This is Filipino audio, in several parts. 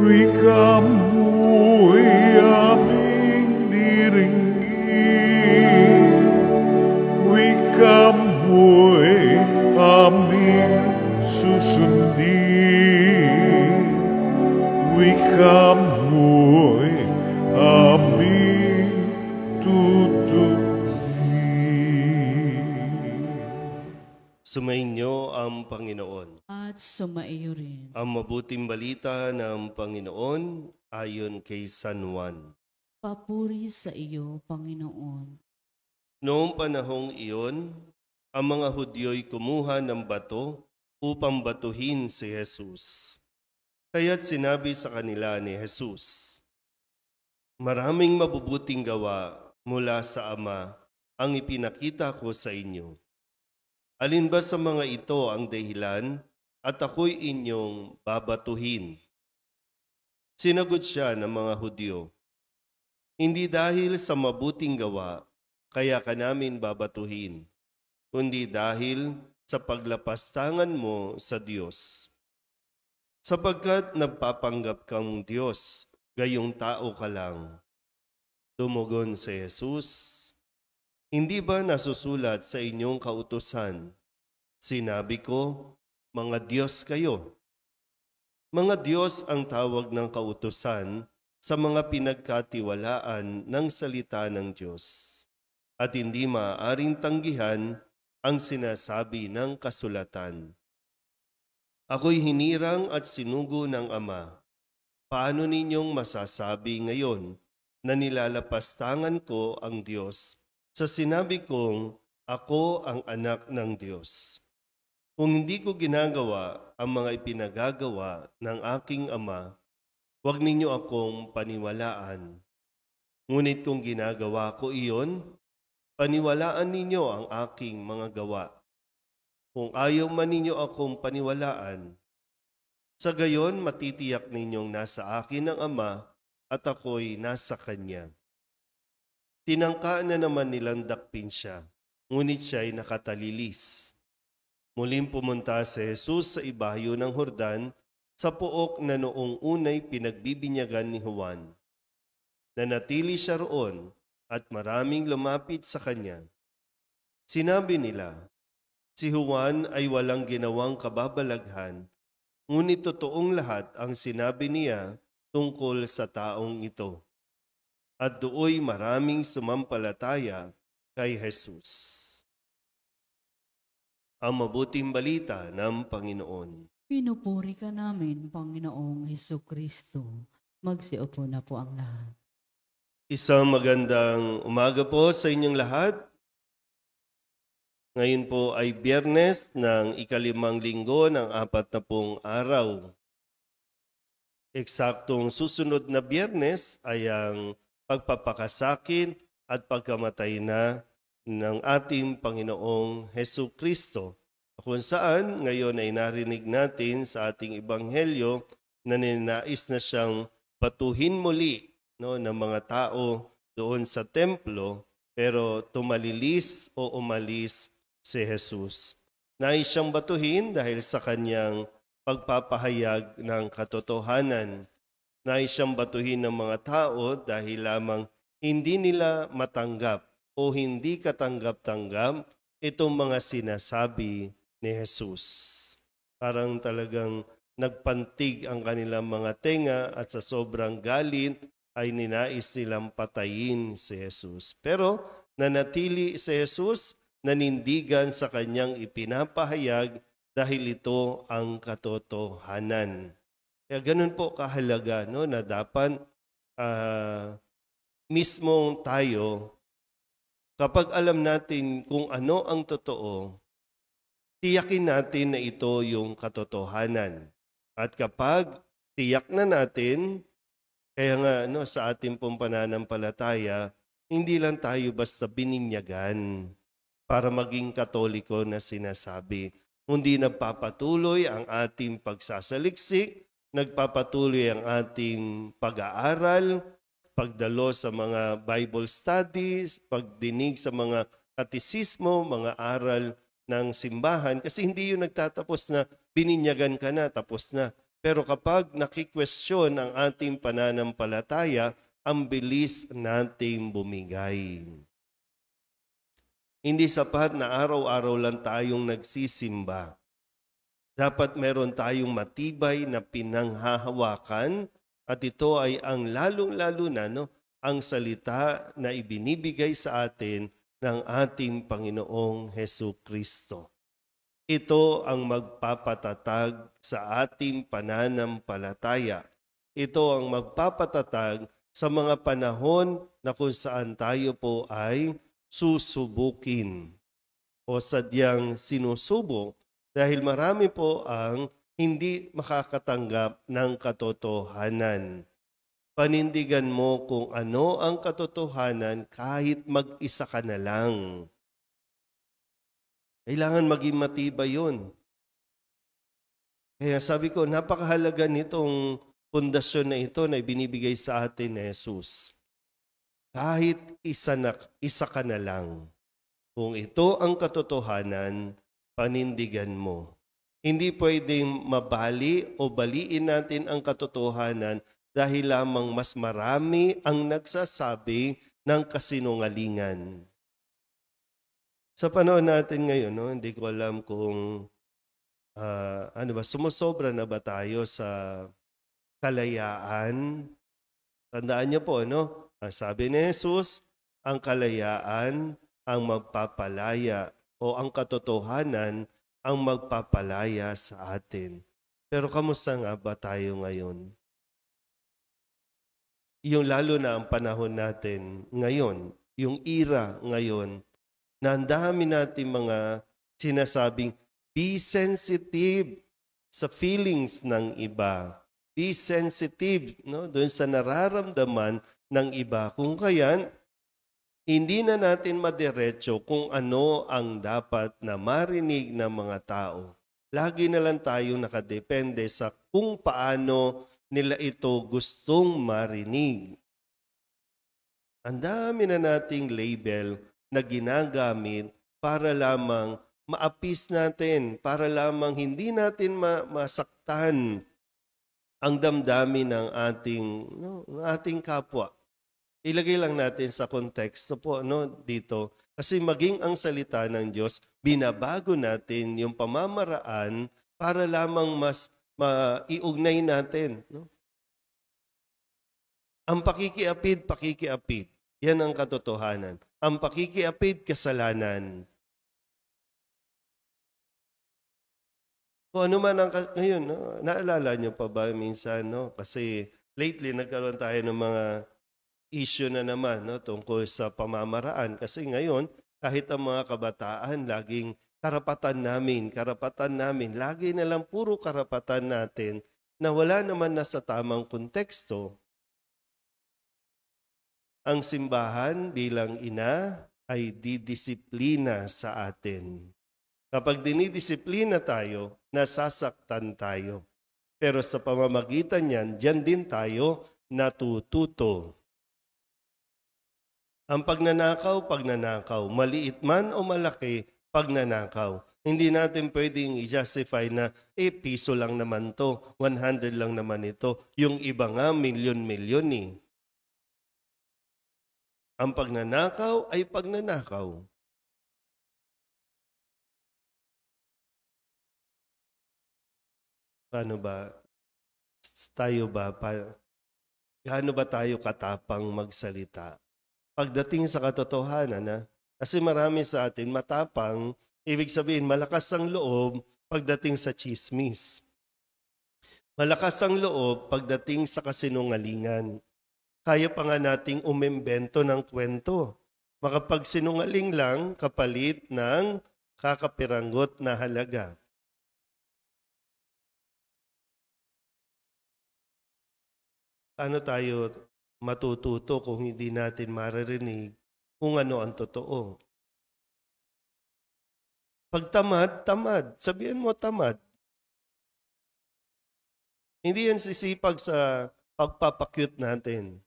Wikamo'y aming diringgin, wikamo'y aming susundin, wikamo'y aming tutupin. Sumainyo ang Panginoon. At sumaiyo rin. Ang mabuting balita ng Panginoon ayon kay San Juan. Papuri sa iyo, Panginoon. Noong panahong iyon, ang mga Hudyo'y kumuha ng bato upang batuhin si Jesus. Kaya't sinabi sa kanila ni Jesus, "Maraming mabubuting gawa mula sa Ama ang ipinakita ko sa inyo. Alin ba sa mga ito ang dahilan at ako'y inyong babatuhin?" Sinagot siya ng mga Hudyo, "Hindi dahil sa mabuting gawa, kaya ka namin babatuhin, kundi dahil sa paglapastangan mo sa Diyos. Sapagkat nagpapanggap kang Diyos, gayong tao ka lang." Tumugon si Jesus, "Hindi ba nasusulat sa inyong kautusan? Sinabi ko, mga Diyos kayo." Mga Diyos ang tawag ng kautusan sa mga pinagkatiwalaan ng salita ng Diyos, at hindi maaaring tanggihan ang sinasabi ng kasulatan. Ako'y hinirang at sinugo ng Ama. Paano ninyong masasabi ngayon na nilalapastangan ko ang Diyos sa sinabi kong ako ang anak ng Diyos? Kung hindi ko ginagawa ang mga ipinagagawa ng aking Ama, huwag ninyo akong paniwalaan. Ngunit kung ginagawa ko iyon, paniwalaan ninyo ang aking mga gawa. Kung ayaw man ninyo akong paniwalaan, sa gayon matitiyak ninyong nasa akin ang Ama at ako'y nasa Kanya. Tinangka na naman nilang dakpin siya, ngunit siya'y nakatalilis. Muling pumunta si Jesus sa ibayo ng Jordan sa pook na noong unay pinagbibinyagan ni Juan. Nanatili siya roon at maraming lumapit sa kanya. Sinabi nila, "Si Juan ay walang ginawang kababalaghan, ngunit totoong lahat ang sinabi niya tungkol sa taong ito." At dooy maraming sumampalataya kay Jesus. Ang mabuting balita ng Panginoon. Pinupuri ka namin, Panginoong Hesukristo. Magsiupo na po ang lahat. Isang magandang umaga po sa inyong lahat. Ngayon po ay Biyernes ng ikalimang linggo ng 40 araw. Eksaktong susunod na Biyernes ay ang pagpapakasakit at pagkamatay na ng ating Panginoong Hesukristo, kung saan ngayon ay narinig natin sa ating ebanghelyo na ninais na siyang batuhin muli ng mga tao doon sa templo, pero tumalilis o umalis si Jesus. Nais siyang batuhin dahil sa kanyang pagpapahayag ng katotohanan. Nais siyang batuhin ng mga tao dahil lamang hindi nila matanggap o hindi katanggap-tanggap itong mga sinasabi ni Jesus. Parang talagang nagpantig ang kanilang mga tenga at sa sobrang galit ay ninais nilang patayin si Jesus. Pero nanatili si Jesus, nanindigan sa kanyang ipinapahayag dahil ito ang katotohanan. Kaya ganun po kahalaga na dapat mismong tayo, kapag alam natin kung ano ang totoo, tiyakin natin na ito yung katotohanan. At kapag tiyak na natin, kaya nga sa ating pong pananampalataya, hindi lang tayo basta bininyagan para maging Katoliko na sinasabi. Hindi nagpapatuloy ang ating pagsasaliksik, nagpapatuloy ang ating pag-aaral, pagdalo sa mga Bible studies, pagdinig sa mga katisismo, mga aral ng simbahan. Kasi hindi yung nagtatapos na bininyagan ka na, tapos na. Pero kapag nakikwestiyon ang ating pananampalataya, ang bilis nating bumigay. Hindi sapat na araw-araw lang tayong nagsisimba. Dapat meron tayong matibay na pinanghahawakan at ito ay ang lalong-lalo na ang salita na ibinibigay sa atin ng ating Panginoong Hesu Kristo. Ito ang magpapatatag sa ating pananampalataya. Ito ang magpapatatag sa mga panahon na kung saan tayo po ay susubukin o sadyang sinusubok dahil marami po ang hindi makakatanggap ng katotohanan. Panindigan mo kung ano ang katotohanan kahit mag-isa ka na lang. Kailangan maging matibay yun. Kaya sabi ko, napakahalaga nitong pundasyon na ito na ibinibigay sa atin ni Jesus. Kahit isa ka na lang. Kung ito ang katotohanan, panindigan mo. Hindi pwedeng mabali o baliin natin ang katotohanan dahil lamang mas marami ang nagsasabi ng kasinungalingan. Sa panahon natin ngayon, hindi ko alam kung sumusobra na ba tayo sa kalayaan. Tandaan niyo po, ang sabi ni Jesus, ang kalayaan ang magpapalaya o ang katotohanan ang magpapalaya sa atin. Pero kamusta nga ba tayo ngayon? Yung lalo na ang panahon natin ngayon, yung era ngayon, na ang dami natin mga sinasabing, be sensitive sa feelings ng iba. Be sensitive doon sa nararamdaman ng iba. Kung kaya, hindi na natin madiretso kung ano ang dapat na marinig ng mga tao. Lagi na lang tayo nakadepende sa kung paano nila ito gustong marinig. Ang dami na nating label na ginagamit para lamang maapis natin, para lamang hindi natin masaktan ang damdamin ng ating kapwa. Ilagay lang natin sa konteksto po dito. Kasi maging ang salita ng Diyos, binabago natin yung pamamaraan para lamang mas maiugnay natin. Ang pakikiapid. Yan ang katotohanan. Ang pakikiapid, kasalanan. Kung ano man ang ngayon, naalala nyo pa ba minsan, kasi lately nagkaroon tayo ng mga issue na naman tungkol sa pamamaraan. Kasi ngayon, kahit ang mga kabataan, laging karapatan namin. Lagi na lang puro karapatan natin na wala naman na sa tamang konteksto. Ang simbahan bilang ina ay didisiplina sa atin. Kapag dinidisiplina tayo, nasasaktan tayo. Pero sa pamamagitan niyan, diyan din tayo natututo. Ang pagnanakaw, maliit man o malaki, pagnanakaw. Hindi natin pwedeng i-justify na, piso lang naman to, 100 lang naman ito. Yung iba nga, milyon-milyon eh. Ang pagnanakaw ay pagnanakaw. Paano ba? Gaano ba tayo katapang magsalita? Pagdating sa katotohanan, kasi marami sa atin matapang, ibig sabihin malakas ang loob pagdating sa chismis. Malakas ang loob pagdating sa kasinungalingan. Kaya pa nga nating umembento ng kwento. Makapagsinungaling lang kapalit ng kakapiranggot na halaga. Paano tayo matututo kung hindi natin maririnig kung ano ang totoo? Pag tamad. Sabihin mo tamad. Hindi yan sisipag sa pagpapakyut natin.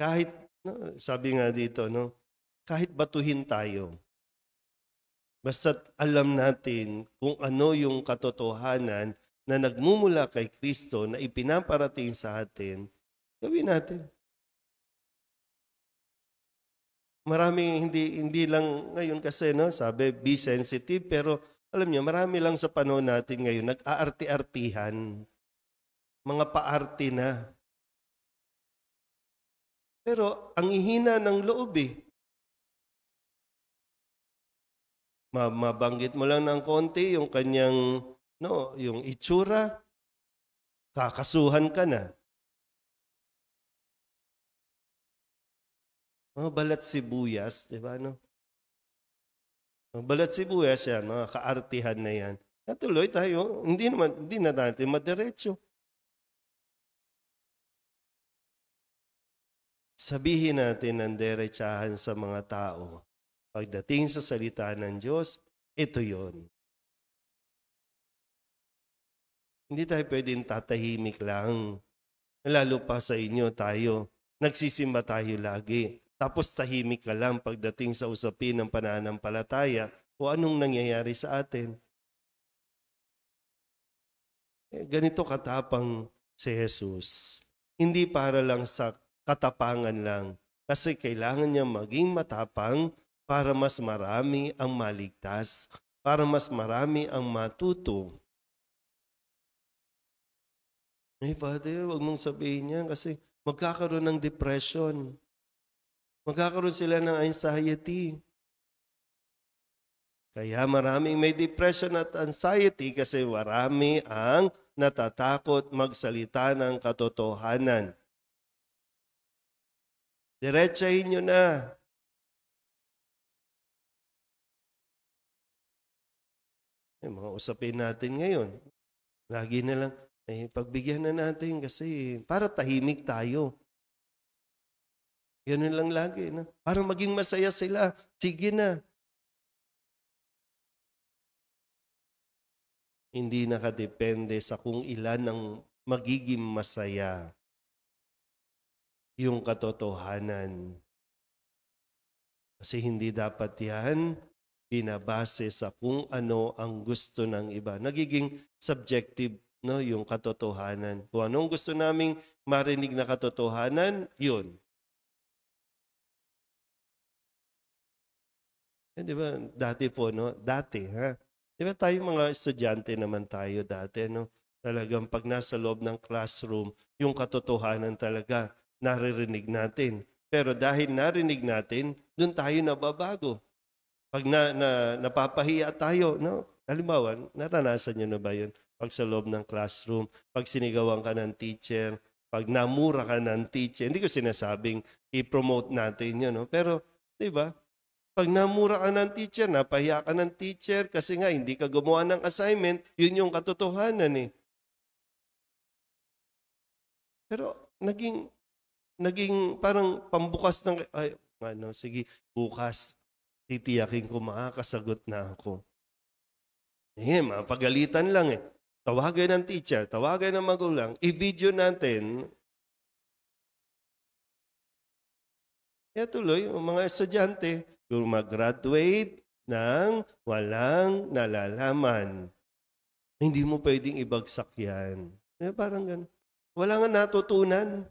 Kahit, sabi nga dito, kahit batuhin tayo. Basta't alam natin kung ano yung katotohanan na nagmumula kay Kristo na ipinaparating sa atin, gawin natin. Maraming hindi lang ngayon kasi, no, sabi, be sensitive, pero alam niyo, marami lang sa panahon natin ngayon, nag-aarti-artihan, mga paarti na. Pero ang ihina ng loob eh. Mabanggit mo lang ng konti yung kanyang, no, yung itsura, kakasuhan ka na. Mga balat sibuyas, di ba, no? Mga balat sibuyas yan, mga kaartihan na yan. Natuloy tayo, hindi na natin madiretso. Sabihin natin ang derechahan sa mga tao. Pagdating sa salita ng Diyos, ito yon. Hindi tayo pwedeng tatahimik lang. Lalo pa sa inyo tayo, nagsisimba tayo lagi. Tapos tahimik ka lang pagdating sa usapin ng pananampalataya o anong nangyayari sa atin. Ganito katapang si Jesus. Hindi para lang sa katapangan lang. Kasi kailangan niya maging matapang para mas marami ang maligtas. Para mas marami ang matuto. Father, huwag mong sabihin yan kasi magkakaroon ng depression. Magkakaroon sila ng anxiety. Kaya maraming may depression at anxiety kasi marami ang natatakot magsalita ng katotohanan. Diretsahin nyo na. Mga usapin natin ngayon. Lagi na lang, pagbigyan na natin kasi para tahimik tayo. Ganun lang lagi. No? Para maging masaya sila. Sige na. Hindi nakadepende sa kung ilan ang magiging masaya. Yung katotohanan. Kasi hindi dapat yan binabase sa kung ano ang gusto ng iba. Nagiging subjective, no, yung katotohanan. Kung anong gusto naming marinig na katotohanan, yun. Di ba, dati po, no? Dati, ha? Di ba tayo mga estudyante naman tayo dati, no? Talagang pag nasa loob ng classroom, yung katotohanan talaga naririnig natin. Pero dahil narinig natin, doon tayo nababago. Pag napapahiya tayo, no? Halimbawa, naranasan nyo na ba yun? Pag sa loob ng classroom, pag sinigawan ka ng teacher, pag namura ka ng teacher, hindi ko sinasabing i-promote natin yun, no? Pero, di ba? Pag namura ka ng teacher, napahiya ka ng teacher kasi nga hindi ka gumawa ng assignment, yun yung katotohanan eh. Pero naging parang pambukas ng, sige, bukas, titiyakin ko makakasagot na ako. Mapagalitan lang eh. Tawagan ng teacher, tawagan ng magulang, i-video natin. Kaya tuloy, mga estudyante, mag-graduate ng walang nalalaman. Hindi mo pwedeng ibagsak yan. Parang ganun. Wala nga natutunan.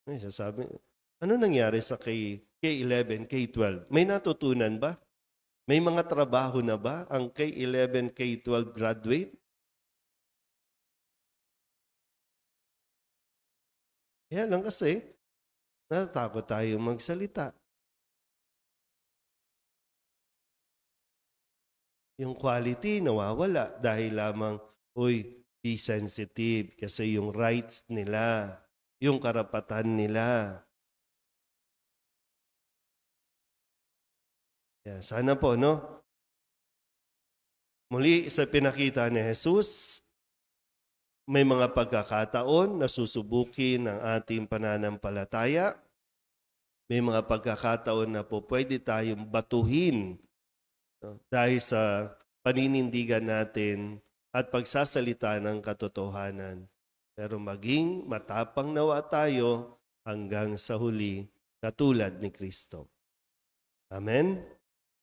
Sasabi, ano nangyari sa K11, K12? May natutunan ba? May mga trabaho na ba ang K11, K12 graduate? Kaya lang kasi, natatakot tayo magsalita. Yung quality nawawala dahil lamang, be sensitive kasi yung rights nila, yung karapatan nila. Sana po, no? Muli sa pinakita ni Jesus, may mga pagkakataon na susubukin ang ating pananampalataya. May mga pagkakataon na po pwede tayong batuhin dahil sa paninindigan natin at pagsasalita ng katotohanan. Pero maging matapang nawa tayo hanggang sa huli, katulad ni Kristo. Amen.